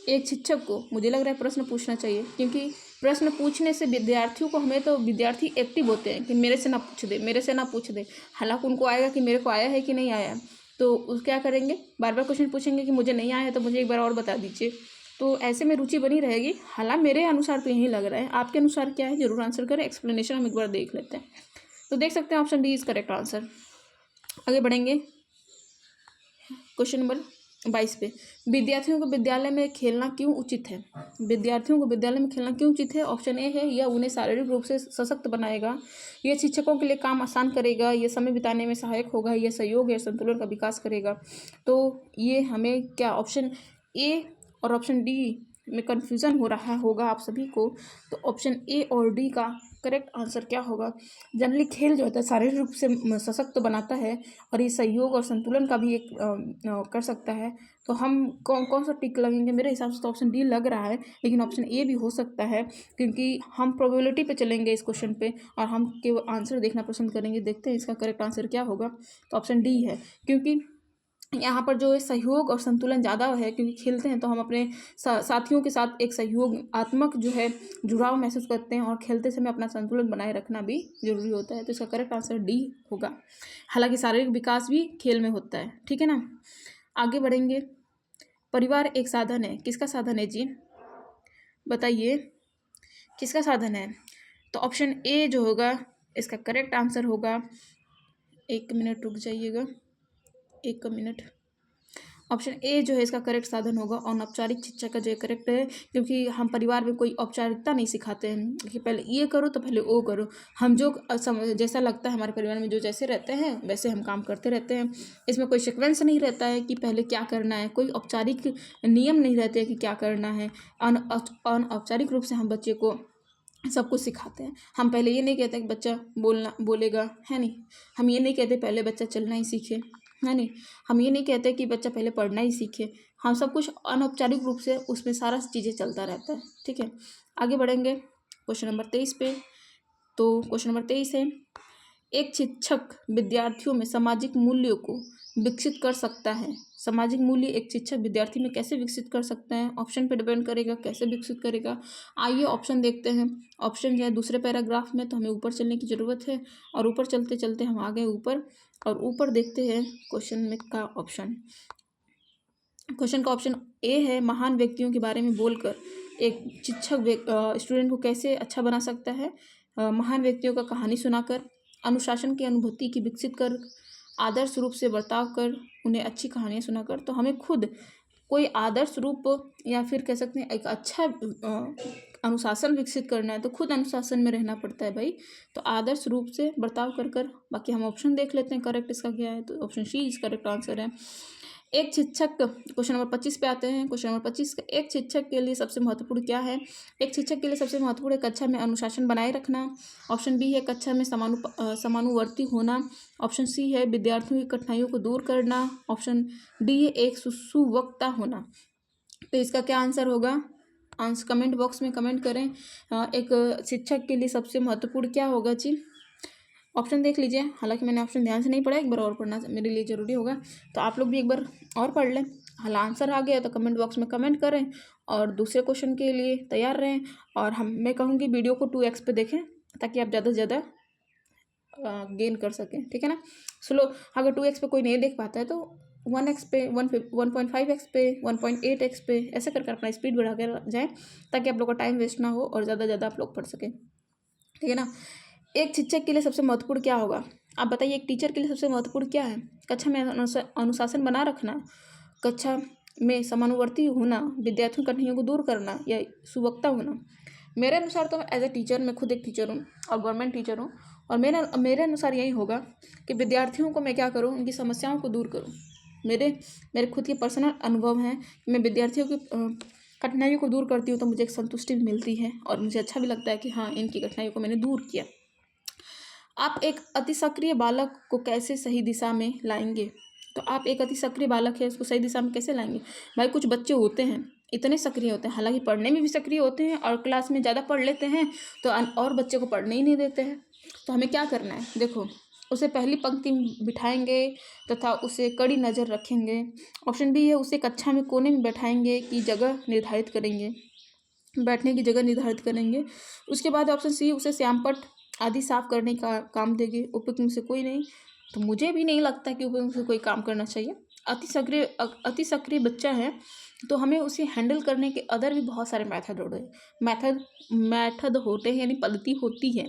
Speaker 1: एक शिक्षक को, मुझे लग रहा है, प्रश्न पूछना चाहिए, क्योंकि प्रश्न पूछने से विद्यार्थियों को, हमें तो विद्यार्थी एक्टिव होते हैं कि मेरे से ना पूछ दे, मेरे से ना पूछ दे, हालांकि उनको आएगा कि मेरे को आया है कि नहीं आया, तो उस क्या करेंगे, बार बार क्वेश्चन पूछेंगे कि मुझे नहीं आया है तो मुझे एक बार और बता दीजिए। तो ऐसे में रुचि बनी रहेगी। हालांकि मेरे अनुसार तो यही लग रहा है, आपके अनुसार क्या है जरूर आंसर करें। एक्सप्लेनेशन हम एक बार देख लेते हैं, तो देख सकते हैं option D is correct answer. आगे बढ़ेंगे क्वेश्चन नंबर 22 पे, विद्यार्थियों को विद्यालय में खेलना क्यों उचित है? विद्यार्थियों को विद्यालय में खेलना क्यों उचित है? ऑप्शन ए है, यह उन्हें शारीरिक रूप से सशक्त बनाएगा, यह शिक्षकों के लिए काम आसान करेगा, यह समय बिताने में सहायक होगा, यह सहयोग या संतुलन का विकास करेगा। तो ये हमें क्या, ऑप्शन ए और ऑप्शन डी में कन्फ्यूज़न हो रहा होगा आप सभी को, तो ऑप्शन ए और डी का करेक्ट आंसर क्या होगा? जनरली खेल जो होता है शारीरिक रूप से सशक्त तो बनाता है, और ये सहयोग और संतुलन का भी एक कर सकता है। तो हम कौन सा टिक लगेंगे? मेरे हिसाब से तो ऑप्शन डी लग रहा है, लेकिन ऑप्शन ए भी हो सकता है, क्योंकि हम प्रोबेबिलिटी पे चलेंगे इस क्वेश्चन पे, और हम केवल आंसर देखना पसंद करेंगे। देखते हैं इसका करेक्ट आंसर क्या होगा। तो ऑप्शन डी है, क्योंकि यहाँ पर जो है सहयोग और संतुलन ज़्यादा है, क्योंकि खेलते हैं तो हम अपने साथियों के साथ एक सहयोगात्मक जो है जुड़ाव महसूस करते हैं, और खेलते समय अपना संतुलन बनाए रखना भी जरूरी होता है। तो इसका करेक्ट आंसर डी होगा। हालांकि शारीरिक विकास भी खेल में होता है, ठीक है ना। आगे बढ़ेंगे, परिवार एक साधन है, किसका साधन है जी, बताइए किसका साधन है? तो ऑप्शन ए जो होगा इसका करेक्ट आंसर होगा। एक मिनट रुक जाइएगा, एक मिनट। ऑप्शन ए जो है इसका करेक्ट साधन होगा, अनौपचारिक शिक्षा का जो करेक्ट है, क्योंकि हम परिवार में कोई औपचारिकता नहीं सिखाते हैं कि पहले ये करो तो पहले वो करो। हम जो जैसा लगता है हमारे परिवार में जो जैसे रहते हैं वैसे हम काम करते रहते हैं। इसमें कोई सीक्वेंस नहीं रहता है कि पहले क्या करना है, कोई औपचारिक नियम नहीं रहते हैं कि क्या करना है। अनौपचारिक रूप से हम बच्चे को सब कुछ सिखाते हैं। हम पहले ये नहीं कहते कि बच्चा बोलेगा, है नहीं। हम ये नहीं कहते पहले बच्चा चलना ही सीखे, है नहीं। हम ये नहीं कहते कि बच्चा पहले पढ़ना ही सीखे। हम सब कुछ अनौपचारिक रूप से उसमें सारा चीज़ें चलता रहता है, ठीक है। आगे बढ़ेंगे क्वेश्चन नंबर 23 पे। तो क्वेश्चन नंबर 23 है, एक शिक्षक विद्यार्थियों में सामाजिक मूल्यों को विकसित कर सकता है। सामाजिक मूल्य एक शिक्षक विद्यार्थी में कैसे विकसित कर सकते हैं, ऑप्शन पे डिपेंड करेगा कैसे विकसित करेगा। आइए ऑप्शन देखते हैं। ऑप्शन जो है दूसरे पैराग्राफ में, तो हमें ऊपर चलने की ज़रूरत है और ऊपर चलते चलते हम आ गए ऊपर, और ऊपर देखते हैं क्वेश्चन में का ऑप्शन। क्वेश्चन का ऑप्शन ए है, महान व्यक्तियों के बारे में बोलकर एक शिक्षक स्टूडेंट को कैसे अच्छा बना सकता है। महान व्यक्तियों का कहानी सुनाकर, अनुशासन की अनुभूति की विकसित कर, आदर्श रूप से बर्ताव कर, उन्हें अच्छी कहानियाँ सुनाकर। तो हमें खुद कोई आदर्श रूप या फिर कह सकते हैं एक अच्छा अनुशासन विकसित करना है, तो खुद अनुशासन में रहना पड़ता है भाई। तो आदर्श रूप से बर्ताव कर कर। बाकी हम ऑप्शन देख लेते हैं करेक्ट इसका क्या है, तो ऑप्शन सी इसका करेक्ट आंसर है। एक शिक्षक, क्वेश्चन नंबर 25 पे आते हैं। क्वेश्चन नंबर 25, एक शिक्षक के लिए सबसे महत्वपूर्ण क्या है। एक शिक्षक के लिए सबसे महत्वपूर्ण है कक्षा में अनुशासन बनाए रखना। ऑप्शन बी है कक्षा में समानुवर्ती होना। ऑप्शन सी है विद्यार्थियों की कठिनाइयों को दूर करना। ऑप्शन डी है एक सुवक्ता होना। तो इसका क्या आंसर होगा, आंसर कमेंट बॉक्स में कमेंट करें। एक शिक्षक के लिए सबसे महत्वपूर्ण क्या होगा जी। ऑप्शन देख लीजिए, हालांकि मैंने ऑप्शन ध्यान से नहीं पढ़ा, एक बार और पढ़ना मेरे लिए ज़रूरी होगा, तो आप लोग भी एक बार और पढ़ लें। हाल आंसर आ गया तो कमेंट बॉक्स में कमेंट करें और दूसरे क्वेश्चन के लिए तैयार रहें। और मैं कहूँगी वीडियो को 2x पे देखें ताकि आप ज़्यादा से ज़्यादा गेन कर सकें, ठीक है ना। स्लो, अगर 2x पे कोई नहीं देख पाता है तो 1x पे, 1.5x पे, 1.8x पे ऐसे करके अपना स्पीड बढ़ा कर जाएँ ताकि आप लोग का टाइम वेस्ट ना हो और ज़्यादा से ज़्यादा आप लोग पढ़ सकें, ठीक है ना। एक शिक्षक के लिए सबसे महत्वपूर्ण क्या होगा, आप बताइए। एक टीचर के लिए सबसे महत्वपूर्ण क्या है। कक्षा में अनुशासन बना रखना, कक्षा में समानुवर्ती होना, विद्यार्थियों की कठिनाइयों को दूर करना, या सुवक्ता होना। मेरे अनुसार तो एज ए टीचर, मैं खुद एक टीचर हूँ और गवर्नमेंट टीचर हूँ, और मेरे अनुसार यही होगा कि विद्यार्थियों को मैं क्या करूँ, उनकी समस्याओं को दूर करूँ। मेरे खुद के पर्सनल अनुभव हैं कि मैं विद्यार्थियों की कठिनाइयों को दूर करती हूँ तो मुझे एक संतुष्टि भी मिलती है और मुझे अच्छा भी लगता है कि हाँ, इनकी कठिनाइयों को मैंने दूर किया। आप एक अति सक्रिय बालक को कैसे सही दिशा में लाएंगे। तो आप एक अति सक्रिय बालक है, उसको सही दिशा में कैसे लाएंगे। भाई कुछ बच्चे होते हैं इतने सक्रिय होते हैं, हालांकि पढ़ने में भी सक्रिय होते हैं और क्लास में ज़्यादा पढ़ लेते हैं, तो और बच्चे को पढ़ने ही नहीं देते हैं। तो हमें क्या करना है, देखो, उसे पहली पंक्ति में बिठाएंगे तथा उसे कड़ी नज़र रखेंगे। ऑप्शन बी है उसे कक्षा में कोने में बैठाएंगे की जगह निर्धारित करेंगे, बैठने की जगह निर्धारित करेंगे। उसके बाद ऑप्शन सी, उसे श्यामपट्ट आदि साफ करने का काम देंगे। उपयुक्त में से कोई नहीं, तो मुझे भी नहीं लगता कि उपयुक्त में से कोई काम करना चाहिए। अति सक्रिय बच्चा है तो हमें उसे हैंडल करने के अदर भी बहुत सारे मेथड होते हैं, यानी पद्धति होती है।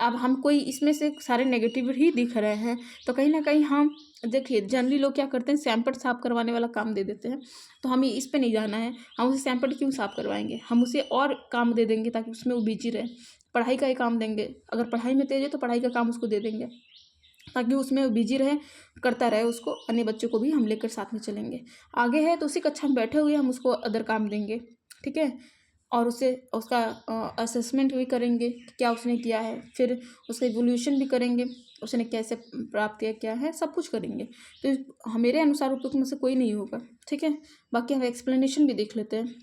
Speaker 1: अब हम कोई इसमें से सारे नेगेटिव ही दिख रहे हैं तो कहीं ना कहीं हम देखिए, जनरली लोग क्या करते हैं, सैंपल साफ करवाने वाला काम दे देते हैं। तो हमें इस पे नहीं जाना है, हम उसे सैंपल क्यों साफ करवाएंगे, हम उसे और काम दे देंगे ताकि उसमें वो बिजी रहे। पढ़ाई का ही काम देंगे, अगर पढ़ाई में तेज है तो पढ़ाई का काम उसको दे देंगे ताकि उसमें वो बिजी रहे, करता रहे उसको। अन्य बच्चों को भी हम लेकर साथ में चलेंगे। आगे है तो उसी कक्षा में बैठे हुए हम उसको अदर काम देंगे, ठीक है, और उसे उसका असेसमेंट भी करेंगे कि क्या उसने किया है, फिर उसका इवोल्यूशन भी करेंगे, उसने कैसे प्राप्त किया क्या है, सब कुछ करेंगे। तो मेरे अनुसार उपयुक्त में से कोई नहीं होगा, ठीक है। बाकी हम एक्सप्लेनेशन भी देख लेते हैं।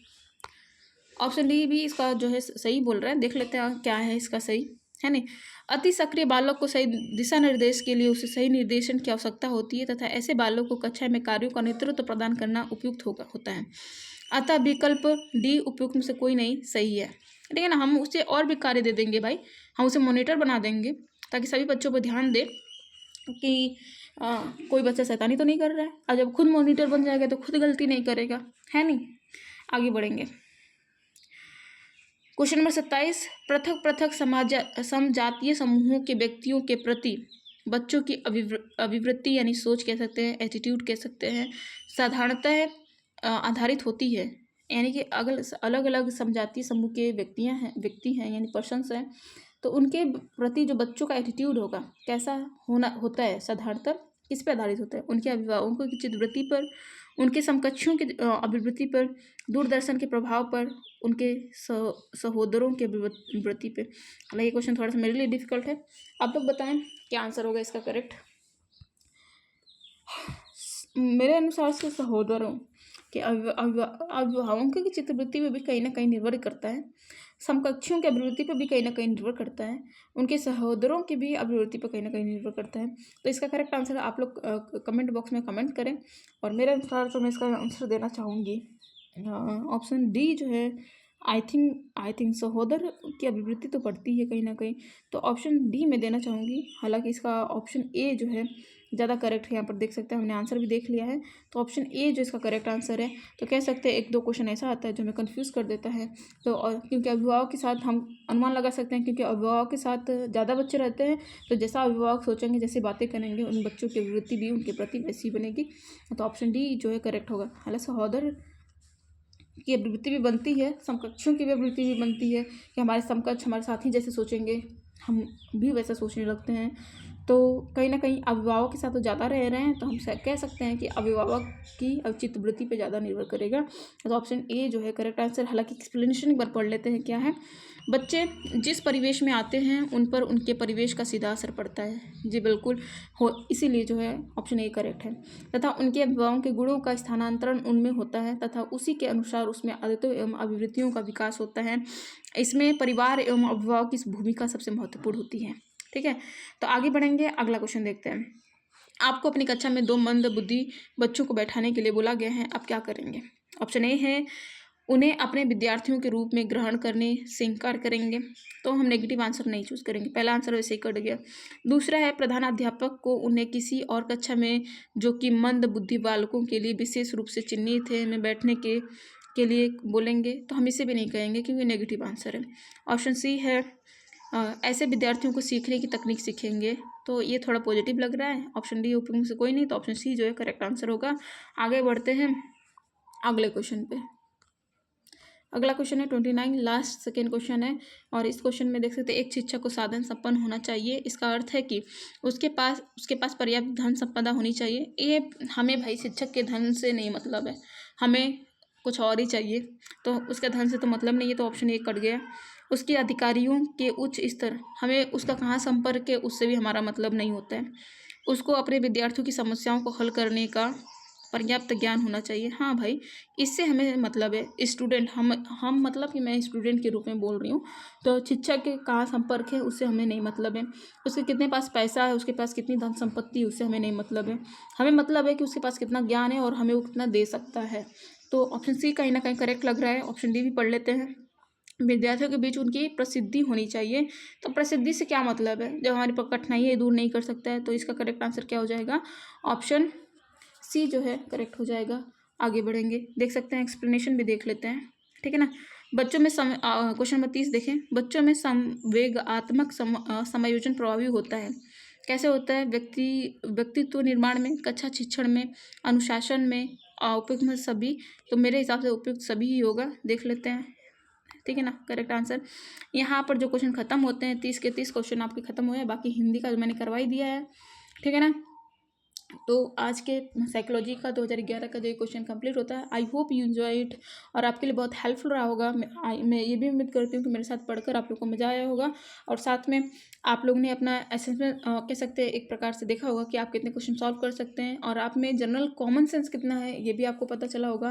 Speaker 1: ऑप्शन डी भी इसका जो है सही बोल रहा है, देख लेते हैं क्या है इसका सही, है नहीं। अति सक्रिय बालक को सही दिशा निर्देश के लिए उसे सही निर्देशन की आवश्यकता होती है तथा ऐसे बालक को कक्षा में कार्यों का नेतृत्व प्रदान करना उपयुक्त होता है। अतः विकल्प डी उपयुक्त में से कोई नहीं सही है, ठीक है ना। हम उसे और भी कार्य दे देंगे भाई, हम उसे मॉनिटर बना देंगे ताकि सभी बच्चों पर ध्यान दे कि कोई बच्चा शैतानी तो नहीं कर रहा है, और जब खुद मॉनिटर बन जाएगा तो खुद गलती नहीं करेगा, है नहीं। आगे बढ़ेंगे। क्वेश्चन नंबर 27, पृथक पृथक समजातीय समूहों के व्यक्तियों के प्रति बच्चों की अभिवृत्ति यानी सोच कह सकते हैं, एटीट्यूड कह सकते हैं, साधारणतः आधारित होती है। यानी कि अलग अलग समजातीय समूह के व्यक्ति हैं यानी पर्सन्स हैं, तो उनके प्रति जो बच्चों का एटीट्यूड होगा कैसा होता है, साधारणतः किस पे आधारित होता है, उनके अभिभावकों की चित्तवृत्ति पर, उनके समकक्षों की अभिवृत्ति पर, दूरदर्शन के प्रभाव पर, उनके सहोदरों के अभिवृत्ति पे। हालांकि ये क्वेश्चन थोड़ा सा मेरे लिए डिफिकल्ट है, आप लोग बताएं क्या आंसर होगा इसका करेक्ट। मेरे अनुसार से सहोदरों के अभिभावकों की चित्तवृत्ति में भी कहीं ना कहीं निर्भर करता है। समकक्षों की अभिवृत्ति पर भी कहीं ना कहीं निर्भर करता है, उनके सहोदरों की भी अभिवृत्ति पर कहीं ना कहीं निर्भर करता है। तो इसका करेक्ट आंसर आप लोग कमेंट बॉक्स में कमेंट करें, और मेरे अनुसार तो मैं इसका आंसर देना चाहूँगी ऑप्शन डी जो है। आई थिंक सहोदर की अभिवृत्ति तो बढ़ती है कहीं ना कहीं, तो ऑप्शन डी में देना चाहूँगी। हालांकि इसका ऑप्शन ए जो है ज़्यादा करेक्ट है, यहाँ पर देख सकते हैं हमने आंसर भी देख लिया है, तो ऑप्शन ए जो इसका करेक्ट आंसर है। तो कह सकते हैं एक दो क्वेश्चन ऐसा आता है जो हमें कंफ्यूज कर देता है, तो और क्योंकि अभिभावक के साथ हम अनुमान लगा सकते हैं, क्योंकि अभिभावक के साथ ज़्यादा बच्चे रहते हैं, तो जैसा अभिभावक सोचेंगे, जैसे बातें करेंगे, उन बच्चों की अभिवृत्ति भी उनके प्रति वैसी बनेगी। तो ऑप्शन डी जो है करेक्ट होगा। हालांकि सहोदर की अभिवृत्ति भी बनती है, समकक्षों की भी अभिवृत्ति भी बनती है, कि हमारे समकक्ष हमारे साथी जैसे सोचेंगे हम भी वैसा सोचने लगते हैं। तो कहीं ना कहीं अभिभावक के साथ तो ज़्यादा रह रहे हैं, तो हम कह सकते हैं कि अभिभावक की अवचित वृत्ति पे ज़्यादा निर्भर करेगा। तो ऑप्शन ए जो है करेक्ट आंसर। हालांकि एक्सप्लेनेशन एक बार पढ़ लेते हैं क्या है। बच्चे जिस परिवेश में आते हैं उन पर उनके परिवेश का सीधा असर पड़ता है। जी बिल्कुल हो, इसीलिए जो है ऑप्शन ए करेक्ट है। तथा उनके अभिभावकों के गुणों का स्थानांतरण उनमें होता है तथा उसी के अनुसार उसमें आदतों एवं अभिवृत्तियों का विकास होता है। इसमें परिवार एवं अभिभावक की भूमिका सबसे महत्वपूर्ण होती है। ठीक है, तो आगे बढ़ेंगे, अगला क्वेश्चन देखते हैं। आपको अपनी कक्षा में 2 मंद बुद्धि बच्चों को बैठाने के लिए बोला गया है, आप क्या करेंगे? ऑप्शन ए है उन्हें अपने विद्यार्थियों के रूप में ग्रहण करने से इनकार करेंगे, तो हम नेगेटिव आंसर नहीं चूज करेंगे, पहला आंसर वैसे ही कट गया। दूसरा है प्रधानाध्यापक को उन्हें किसी और कक्षा में जो कि मंद बुद्धि बालकों के लिए विशेष रूप से चिन्हित है में बैठने के लिए बोलेंगे, तो हम इसे भी नहीं कहेंगे क्योंकि नेगेटिव आंसर है। ऑप्शन सी है ऐसे विद्यार्थियों को सीखने की तकनीक सीखेंगे, तो ये थोड़ा पॉजिटिव लग रहा है। ऑप्शन डी उपयोग में से कोई नहीं, तो ऑप्शन सी जो है करेक्ट आंसर होगा। आगे बढ़ते हैं अगले क्वेश्चन पे। अगला क्वेश्चन है 29, लास्ट सेकेंड क्वेश्चन है, और इस क्वेश्चन में देख सकते हैं एक शिक्षक को साधन संपन्न होना चाहिए। इसका अर्थ है कि उसके पास पर्याप्त धन संपदा होनी चाहिए। ये हमें भाई शिक्षक के धन से नहीं मतलब है, हमें कुछ और ही चाहिए, तो उसका धन से तो मतलब नहीं है, तो ऑप्शन ए कट गया। उसके अधिकारियों के उच्च स्तर, हमें उसका कहाँ संपर्क है उससे भी हमारा मतलब नहीं होता है। उसको अपने विद्यार्थियों की समस्याओं को हल करने का पर्याप्त ज्ञान होना चाहिए। हाँ भाई, इससे हमें मतलब है स्टूडेंट, हम मतलब कि मैं स्टूडेंट के रूप में बोल रही हूँ, तो शिक्षक के कहाँ संपर्क है उससे हमें नहीं मतलब है। उसके कितने पास पैसा है, उसके पास कितनी धन संपत्ति है, उससे हमें नहीं मतलब है। हमें मतलब है कि उसके पास कितना ज्ञान है और हमें वो कितना दे सकता है। तो ऑप्शन सी कहीं ना कहीं करेक्ट लग रहा है। ऑप्शन डी भी पढ़ लेते हैं। विद्यार्थियों के बीच उनकी प्रसिद्धि होनी चाहिए, तो प्रसिद्धि से क्या मतलब है, जब हमारी कठिनाई है दूर नहीं कर सकता है, तो इसका करेक्ट आंसर क्या हो जाएगा? ऑप्शन सी जो है करेक्ट हो जाएगा। आगे बढ़ेंगे, देख सकते हैं एक्सप्लेनेशन भी देख लेते हैं, ठीक है ना। बच्चों में क्वेश्चन नंबर 30 देखें। बच्चों में संवेगात्मक समायोजन प्रभावी होता है। कैसे होता है? व्यक्तित्व निर्माण में, कक्षा शिक्षण में, अनुशासन में, उपयुक्त में सभी, तो मेरे हिसाब से उपयुक्त सभी ही होगा। देख लेते हैं, ठीक है ना, करेक्ट आंसर। यहाँ पर जो क्वेश्चन खत्म होते हैं 30 के 30 क्वेश्चन आपके खत्म हुए हैं, बाकी हिंदी का मैंने करवा ही दिया है, ठीक है ना। तो आज के साइकोलॉजी का 2011 का जो क्वेश्चन कंप्लीट होता है। I hope you enjoy it, और आपके लिए बहुत हेल्पफुल रहा होगा। मैं ये भी उम्मीद करती हूँ कि मेरे साथ पढ़कर आप लोग को मज़ा आया होगा, और साथ में आप लोग ने अपना असेसमेंट कह सकते हैं एक प्रकार से देखा होगा कि आप कितने क्वेश्चन सॉल्व कर सकते हैं, और आप में जनरल कॉमन सेंस कितना है ये भी आपको पता चला होगा,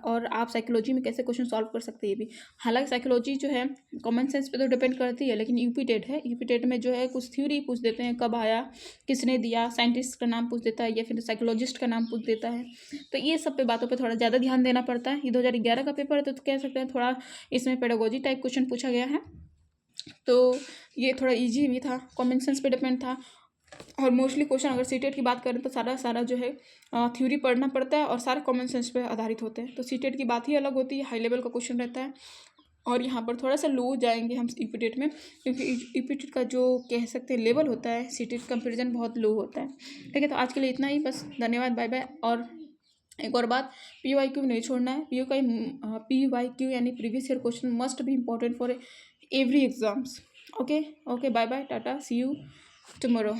Speaker 1: और आप साइकोलॉजी में कैसे क्वेश्चन सॉल्व कर सकते हैं ये भी। हालांकि साइकोलॉजी जो है कॉमन सेंस पे तो डिपेंड करती है, लेकिन यूपी टेट है, यूपी टेट में जो है कुछ थ्योरी पूछ देते हैं, कब आया, किसने दिया, साइंटिस्ट का नाम पूछ देता है, या फिर साइकोलॉजिस्ट का नाम पूछ देता है। तो ये सब पे बातों पे थोड़ा ज़्यादा ध्यान देना पड़ता है। ये 2011 का पेपर है, तो कह सकते हैं थोड़ा इसमें पेडागोजी टाइप क्वेश्चन पूछा गया है, तो ये थोड़ा इजी भी था, कॉमन सेंस पे डिपेंड था। और मोस्टली क्वेश्चन अगर सीटेट की बात करें तो सारा जो है थ्योरी पढ़ना पड़ता है, और सारे कॉमन सेंस पे आधारित होते हैं। तो सीटेट की बात ही अलग होती है, हाई लेवल का क्वेश्चन रहता है, और यहाँ पर थोड़ा सा लो जाएंगे हम ईपीटेट में, क्योंकि ईपीटेट का जो कह सकते हैं लेवल होता है सीटेट कंपेरिजन बहुत लो होता है। ठीक है, तो आज के लिए इतना ही, बस धन्यवाद, बाय बाय। और एक और बात, PYQ नहीं छोड़ना है। PYQ यानी previous year question must be important for every exams. Okay, bye bye, tata, see you tomorrow.